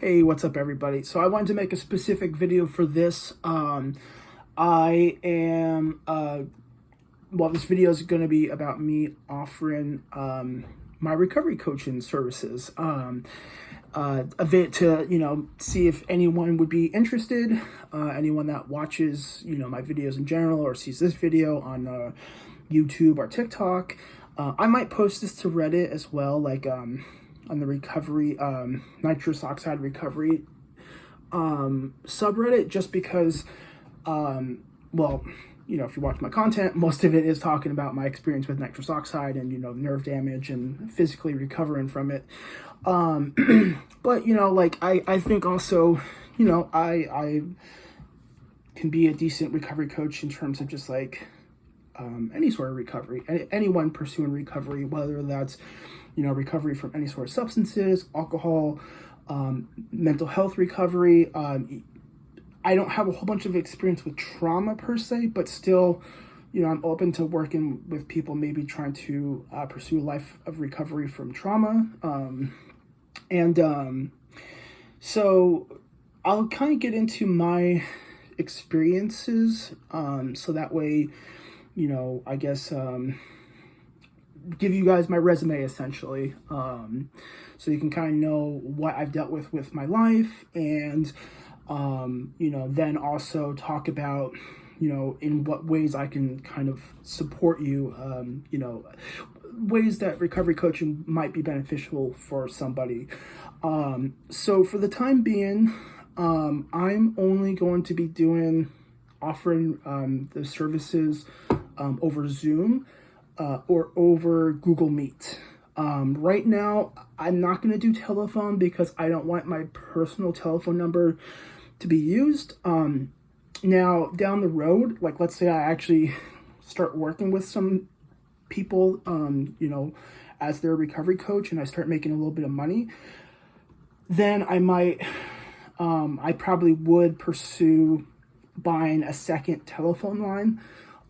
Hey, what's up everybody? So I wanted to make a specific video for this. This video is going to be about me offering my recovery coaching services. A bit to, see if anyone would be interested, anyone that watches, my videos in general or sees this video on YouTube or TikTok. I might post this to Reddit as well, like on the recovery, nitrous oxide recovery subreddit, just because, if you watch my content, most of it is talking about my experience with nitrous oxide and, nerve damage and physically recovering from it. But, I think also, I can be a decent recovery coach in terms of just like, any sort of recovery, anyone pursuing recovery, whether that's, recovery from any sort of substances, alcohol, mental health recovery. I don't have a whole bunch of experience with trauma per se, but still, I'm open to working with people maybe trying to pursue a life of recovery from trauma. So I'll kind of get into my experiences, so that way, I guess, give you guys my resume essentially, so you can kind of know what I've dealt with my life, and then also talk about, in what ways I can kind of support you, ways that recovery coaching might be beneficial for somebody. So for the time being, I'm only going to be offering the services over Zoom or over Google Meet. Right now, I'm not going to do telephone because I don't want my personal telephone number to be used. Now, down the road, like let's say I actually start working with some people, as their recovery coach, and I start making a little bit of money, then I probably would pursue buying a second telephone line.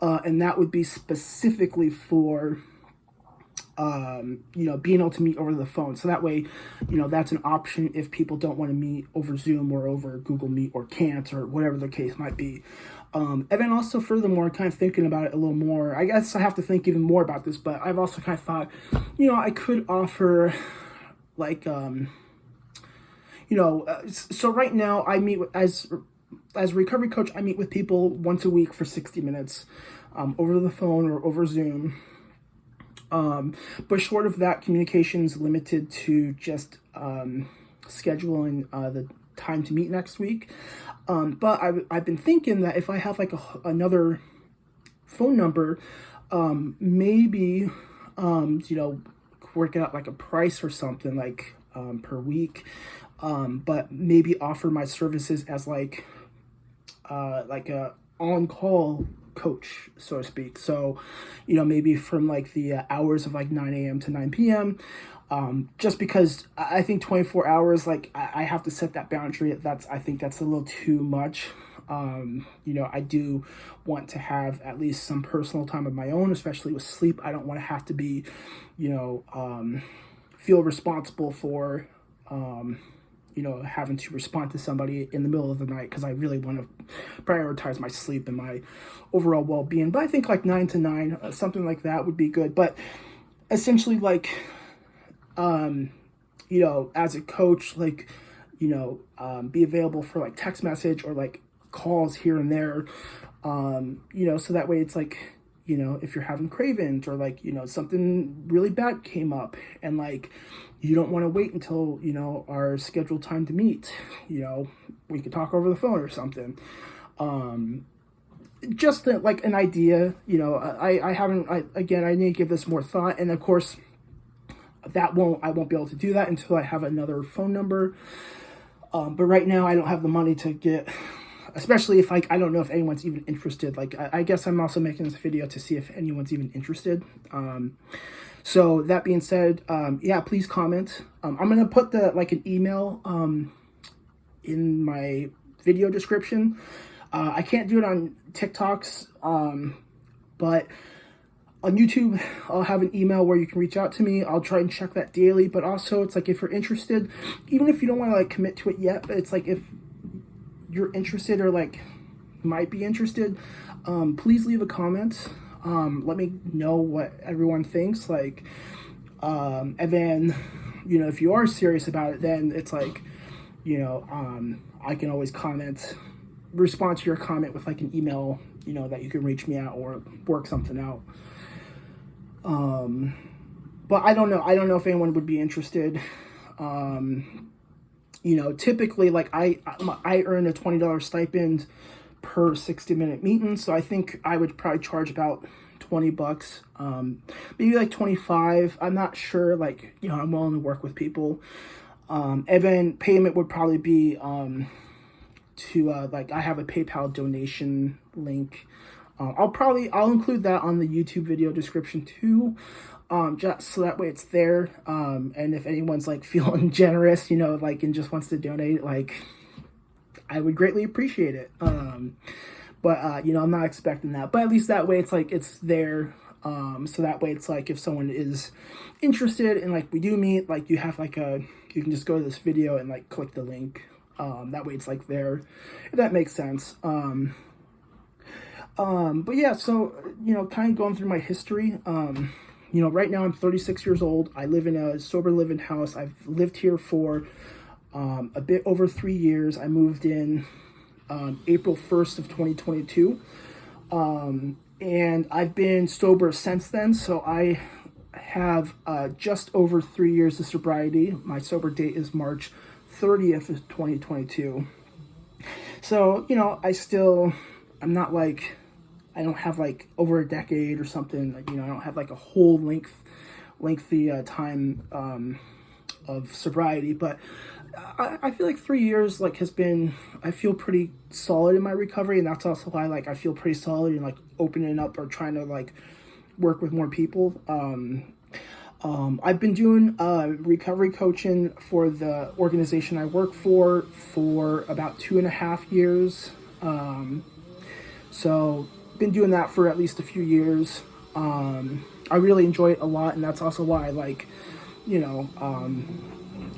And that would be specifically for, being able to meet over the phone. So that way, that's an option if people don't want to meet over Zoom or over Google Meet or can't, or whatever the case might be. And then also furthermore, kind of thinking about it a little more, I guess I have to think even more about this, but I've also kind of thought, I could offer like, so right now I meet as a recovery coach, I meet with people once a week for 60 minutes, over the phone or over Zoom. But short of that, communication is limited to just scheduling the time to meet next week. But I've been thinking that if I have like another phone number, maybe, work out like a price or something like per week, but maybe offer my services as like a on-call coach, so to speak. So, maybe from like the hours of like 9 a.m. to 9 p.m. Just because I think 24 hours, like I have to set that boundary. I think that's a little too much. I do want to have at least some personal time of my own, especially with sleep. I don't want to have to be, feel responsible for, having to respond to somebody in the middle of the night, because I really want to prioritize my sleep and my overall well-being. But I think like 9 to 9, something like that would be good. But essentially, like, as a coach, like, be available for like text message or like calls here and there, so that way it's like, if you're having cravings or like, something really bad came up and like, you don't want to wait until, our scheduled time to meet, we could talk over the phone or something. Just like an idea, I need to give this more thought. And of course I won't be able to do that until I have another phone number. But right now I don't have the money to get, especially if like, I don't know if anyone's even interested. Like, I guess I'm also making this video to see if anyone's even interested. So that being said, please comment. I'm going to put an email, in my video description. I can't do it on TikToks, but On YouTube, I'll have an email where you can reach out to me. I'll try and check that daily, but also it's like if you're interested, even if you don't want to like commit to it yet, but it's like if you're interested or like might be interested, please leave a comment. Let me know what everyone thinks, like, and then, you know, if you are serious about it, then it's like, you know, I can always respond to your comment with like an email, you know, that you can reach me at or work something out. But I don't know if anyone would be interested. You know, typically, like I earn a $20 stipend per 60-minute meeting, so I think I would probably charge about $20, maybe like 25. I'm not sure. Like, you know, I'm willing to work with people. And then payment would probably be like I have a PayPal donation link. I'll include that on the YouTube video description too, just so that way it's there. And if anyone's like feeling generous, you know, like, and just wants to donate, like, I would greatly appreciate it. But you know, I'm not expecting that, but at least that way it's like, it's there. So that way it's like, if someone is interested and like we do meet, like you have like you can just go to this video and like click the link. That way it's like there, if that makes sense. But yeah, so, you know, kind of going through my history, you know, right now I'm 36 years old. I live in a sober living house. I've lived here for, a bit over 3 years. I moved in, April 1st of 2022. And I've been sober since then. So I have, just over 3 years of sobriety. My sober date is March 30th of 2022. So, you know, I'm not like, I don't have like over a decade or something, like, you know, I don't have like a whole lengthy time of sobriety, but I feel like 3 years like I feel pretty solid in my recovery, and that's also why like I feel pretty solid in like opening up or trying to like work with more people. I've been doing recovery coaching for the organization I work for about 2.5 years. So been doing that for at least a few years. I really enjoy it a lot, and that's also why I like, you know,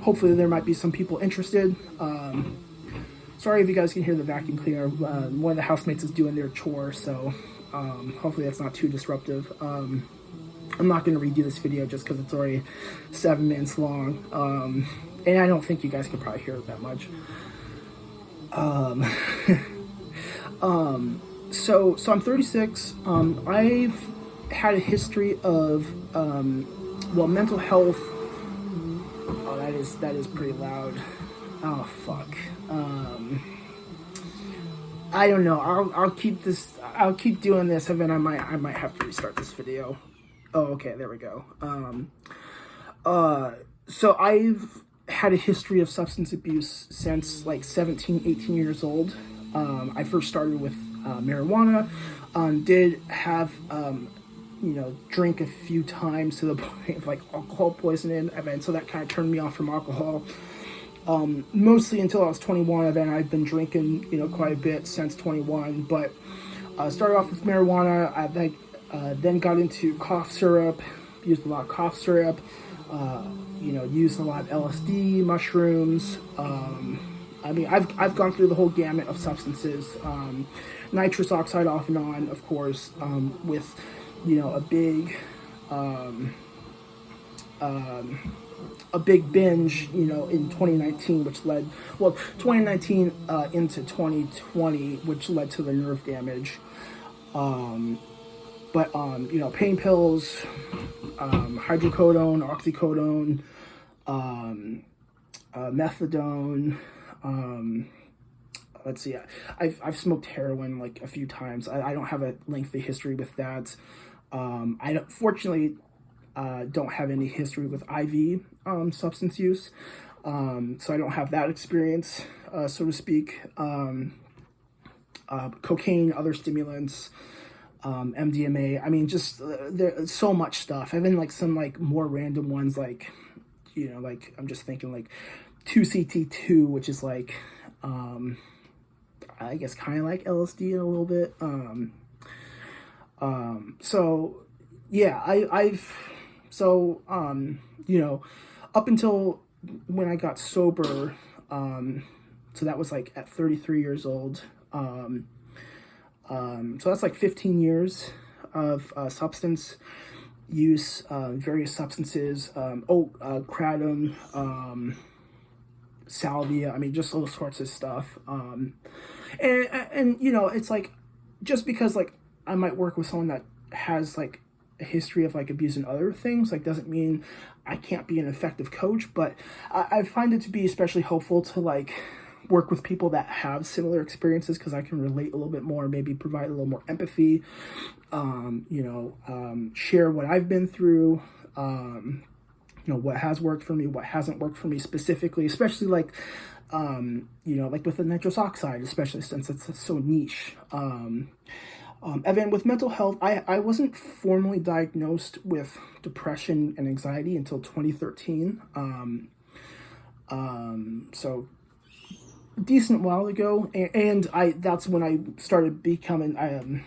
hopefully there might be some people interested. Sorry if you guys can hear the vacuum cleaner. One of the housemates is doing their chore, so hopefully that's not too disruptive. I'm not going to redo this video just because it's already 7 minutes long, and I don't think you guys can probably hear it that much. So I'm 36. I've had a history of, well, mental health. Oh, that is pretty loud. Oh, fuck. I don't know. I'll keep doing this, and then I might have to restart this video. Oh, okay, there we go. So I've had a history of substance abuse since like 17, 18 years old. I first started with marijuana, did have, you know, drink a few times to the point of like alcohol poisoning, and then so that kind of turned me off from alcohol. Mostly until I was 21, and then I've been drinking, you know, quite a bit since 21, but started off with marijuana. I then got into cough syrup, used a lot of cough syrup, you know, used a lot of LSD, mushrooms. I mean, I've gone through the whole gamut of substances, nitrous oxide off and on, of course, with, you know, a big binge, you know, in 2019, which led, well, 2019 into 2020, which led to the nerve damage. But you know, pain pills, hydrocodone, oxycodone, methadone. Let's see. I've smoked heroin like a few times. I don't have a lengthy history with that. Fortunately don't have any history with IV substance use. So I don't have that experience, so to speak. Cocaine, other stimulants, MDMA. I mean, just there's so much stuff. And then like some like more random ones, like, you know, like I'm just thinking like 2CT2, which is like, I guess kind of like LSD a little bit. So yeah, so, you know, up until when I got sober, so that was like at 33 years old. So that's like 15 years of substance use, various substances, kratom, salvia. I mean, just all sorts of stuff. And you know, it's like just because like I might work with someone that has like a history of like abusing other things, like doesn't mean I can't be an effective coach. But I find it to be especially helpful to like work with people that have similar experiences because I can relate a little bit more, maybe provide a little more empathy, share what I've been through, you know, what has worked for me, what hasn't worked for me specifically, especially like, like with the nitrous oxide, especially since it's so niche. Evan, with mental health, I wasn't formally diagnosed with depression and anxiety until 2013. So decent while ago, and that's when I started becoming, I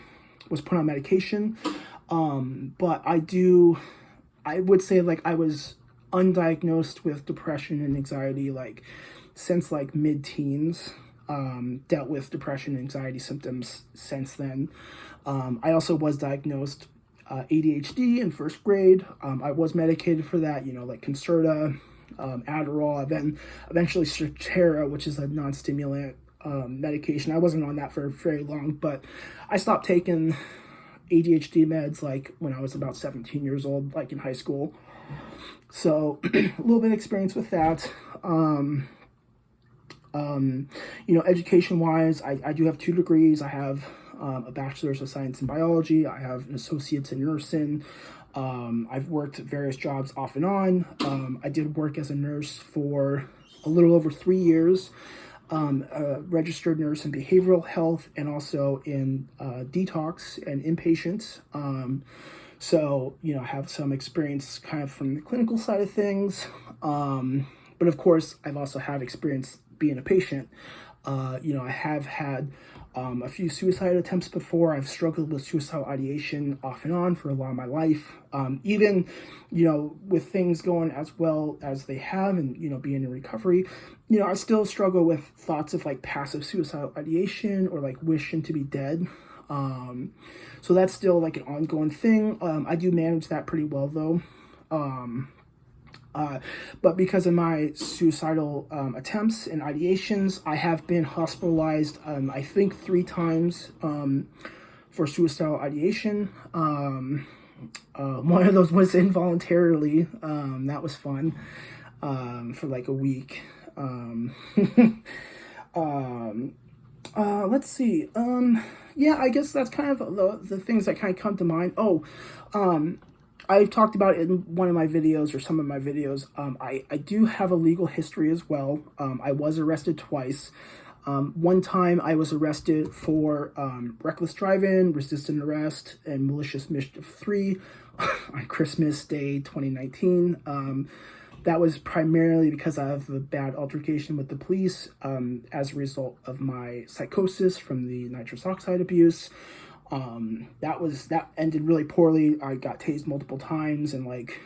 was put on medication. But I would say like I was undiagnosed with depression and anxiety like since like mid-teens. Dealt with depression and anxiety symptoms since then. I also was diagnosed ADHD in first grade. I was medicated for that, you know, like Concerta, Adderall, then eventually Strattera, which is a non-stimulant medication. I wasn't on that for very long, but I stopped taking ADHD meds like when I was about 17 years old, like in high school. So a little bit of experience with that. Education wise, I do have 2 degrees. I have a bachelor's of science in biology. I have an associate's in nursing. I've worked various jobs off and on. I did work as a nurse for a little over 3 years, a registered nurse in behavioral health and also in detox and inpatient. So, you know, I have some experience kind of from the clinical side of things. But of course, I've also had experience being a patient. I have had a few suicide attempts before. I've struggled with suicidal ideation off and on for a lot of my life. Even, with things going as well as they have and, being in recovery, I still struggle with thoughts of like passive suicidal ideation or like wishing to be dead. So that's still like an ongoing thing. I do manage that pretty well though. But because of my suicidal attempts and ideations, I have been hospitalized, I think 3 times for suicidal ideation. One of those was involuntarily. That was fun for like a week. Let's see. Yeah, I guess that's kind of the things that kind of come to mind. I've talked about it in one of my videos or some of my videos. I do have a legal history as well. I was arrested twice. One time I was arrested for reckless driving, resisting arrest, and malicious mischief 3 on Christmas Day 2019. That was primarily because of a bad altercation with the police as a result of my psychosis from the nitrous oxide abuse. That ended really poorly. I got tased multiple times and like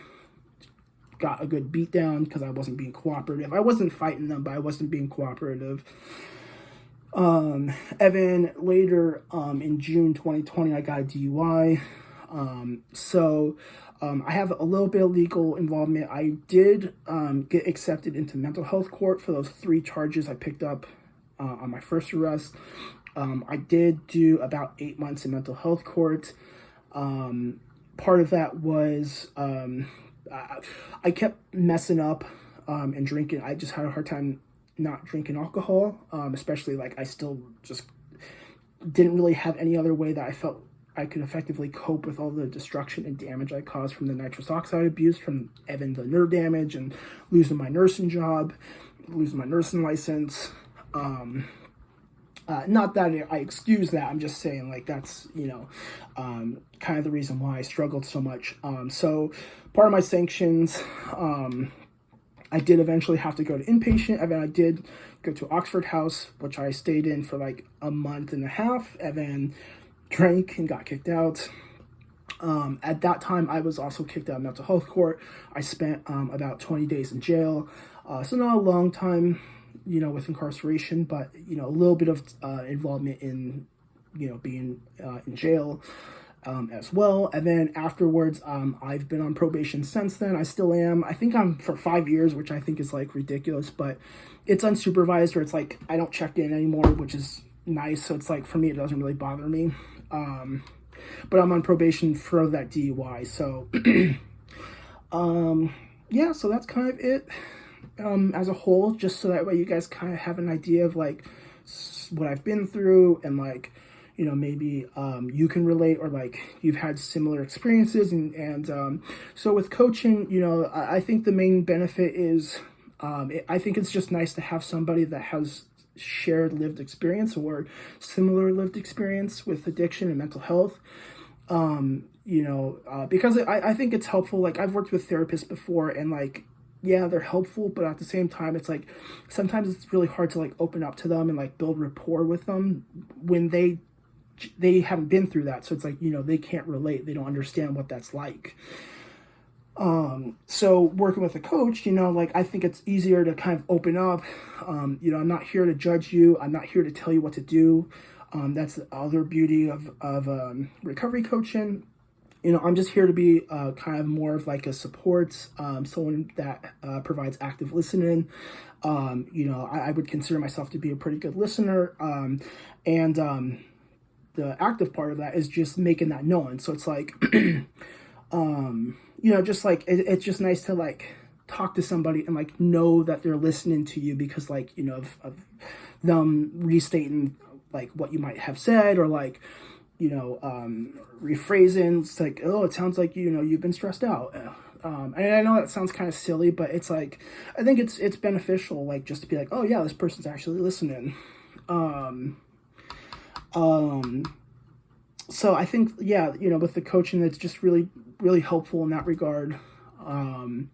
got a good beat down because I wasn't being cooperative. I wasn't fighting them, but I wasn't being cooperative. Evan, later in June 2020, I got a DUI. I have a little bit of legal involvement. I did get accepted into mental health court for those 3 charges I picked up on my first arrest. I did do about 8 months in mental health court. Part of that was I kept messing up and drinking. I just had a hard time not drinking alcohol, especially like I still just didn't really have any other way that I felt I could effectively cope with all the destruction and damage I caused from the nitrous oxide abuse, from Evan the nerve damage and losing my nursing job, losing my nursing license. Not that I excuse that, I'm just saying like that's, kind of the reason why I struggled so much. So part of my sanctions, I did eventually have to go to inpatient, and then I did go to Oxford House, which I stayed in for like a month and a half, and then drank and got kicked out. At that time, I was also kicked out of mental health court. I spent about 20 days in jail. So not a long time, with incarceration, but, a little bit of involvement in, being in jail as well. And then afterwards, I've been on probation since then. I still am. I think I'm for 5 years, which I think is like ridiculous, but it's unsupervised, or it's like I don't check in anymore, which is nice. So it's like, for me, it doesn't really bother me. But I'm on probation for that DUI. So, yeah, so that's kind of it, as a whole, just so that way you guys kind of have an idea of like what I've been through, and like, maybe, you can relate, or like you've had similar experiences. And so with coaching, I think the main benefit is, I think it's just nice to have somebody that has shared lived experience, or similar lived experience with addiction and mental health. Because I think it's helpful. Like, I've worked with therapists before, and like, yeah, they're helpful, but at the same time, it's like, sometimes it's really hard to like open up to them and like build rapport with them when they haven't been through that. So it's like, they can't relate. They don't understand what that's like. So working with a coach, like, I think it's easier to kind of open up. I'm not here to judge you. I'm not here to tell you what to do. That's the other beauty of recovery coaching. I'm just here to be kind of more of like a support, someone that provides active listening. I would consider myself to be a pretty good listener. And the active part of that is just making that known. So it's like, just like, it's just nice to like talk to somebody and like know that they're listening to you, because like, of them restating like what you might have said, or like, rephrasing. It's like, oh, it sounds like, you've been stressed out. And I know that sounds kind of silly, but it's like, I think it's beneficial, like, just to be like, oh yeah, this person's actually listening. So I think, yeah, with the coaching, it's just really, really helpful in that regard. And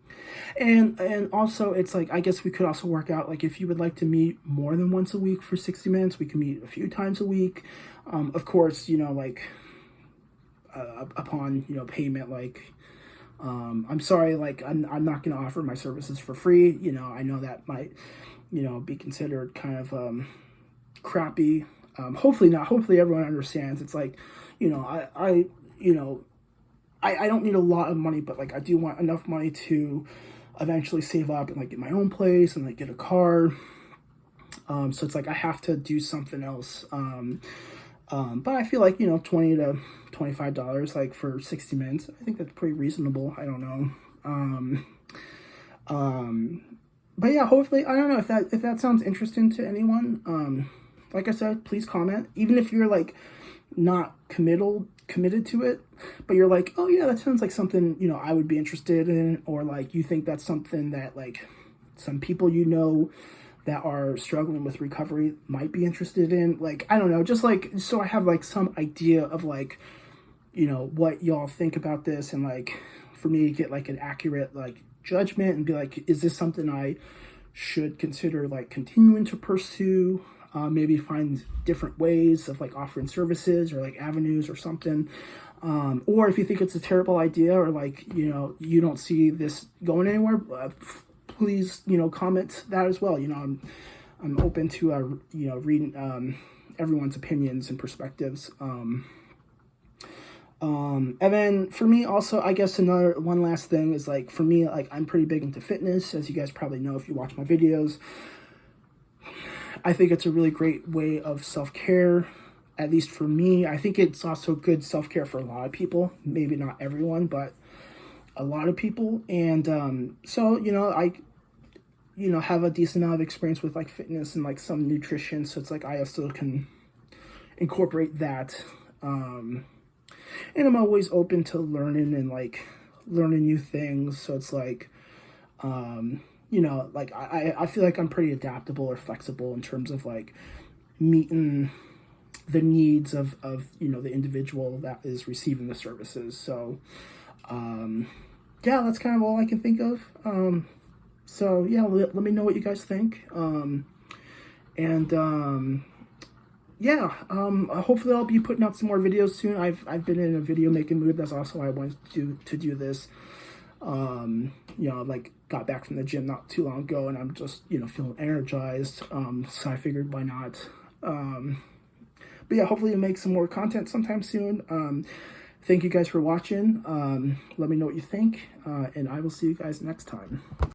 also, it's like, I guess we could also work out, like, if you would like to meet more than once a week for 60 minutes, we can meet a few times a week. Of course, like, upon, payment, like, I'm sorry, like, I'm not going to offer my services for free. I know that might, be considered kind of, crappy. Hopefully not. Hopefully everyone understands. It's like, I don't need a lot of money, but like, I do want enough money to eventually save up and like get my own place and like get a car. So it's like, I have to do something else. But I feel like, $20 to $25, like, for 60 minutes, I think that's pretty reasonable. I don't know. But yeah, hopefully, I don't know if that sounds interesting to anyone. Like I said, please comment, even if you're like not committed to it, but you're like, oh yeah, that sounds like something, I would be interested in, or like, you think that's something that like some people, that are struggling with recovery might be interested in. Like, I don't know, just like, so I have like some idea of like, what y'all think about this, and like, for me to get like an accurate like judgment and be like, is this something I should consider like continuing to pursue? Maybe find different ways of like offering services, or like avenues or something. Or if you think it's a terrible idea, or like, you don't see this going anywhere, please, comment that as well. I'm open to, reading, everyone's opinions and perspectives. And then for me also, I guess one last thing is like, for me, like, I'm pretty big into fitness, as you guys probably know if you watch my videos. I think it's a really great way of self-care, at least for me. I think it's also good self-care for a lot of people, maybe not everyone, but a lot of people. And so, I have a decent amount of experience with like fitness and like some nutrition, so it's like I also can incorporate that. And I'm always open to learning and like learning new things, so it's like, like, I feel like I'm pretty adaptable or flexible in terms of like meeting the needs of the individual that is receiving the services. So yeah, that's kind of all I can think of. So yeah, let me know what you guys think. And yeah, hopefully I'll be putting out some more videos soon. I've been in a video making mood. That's also why I wanted to do this. You know, like got back from the gym not too long ago, and I'm just, you know, feeling energized. So I figured why not. But yeah, hopefully I'll make some more content sometime soon. Thank you guys for watching. Let me know what you think, and I will see you guys next time.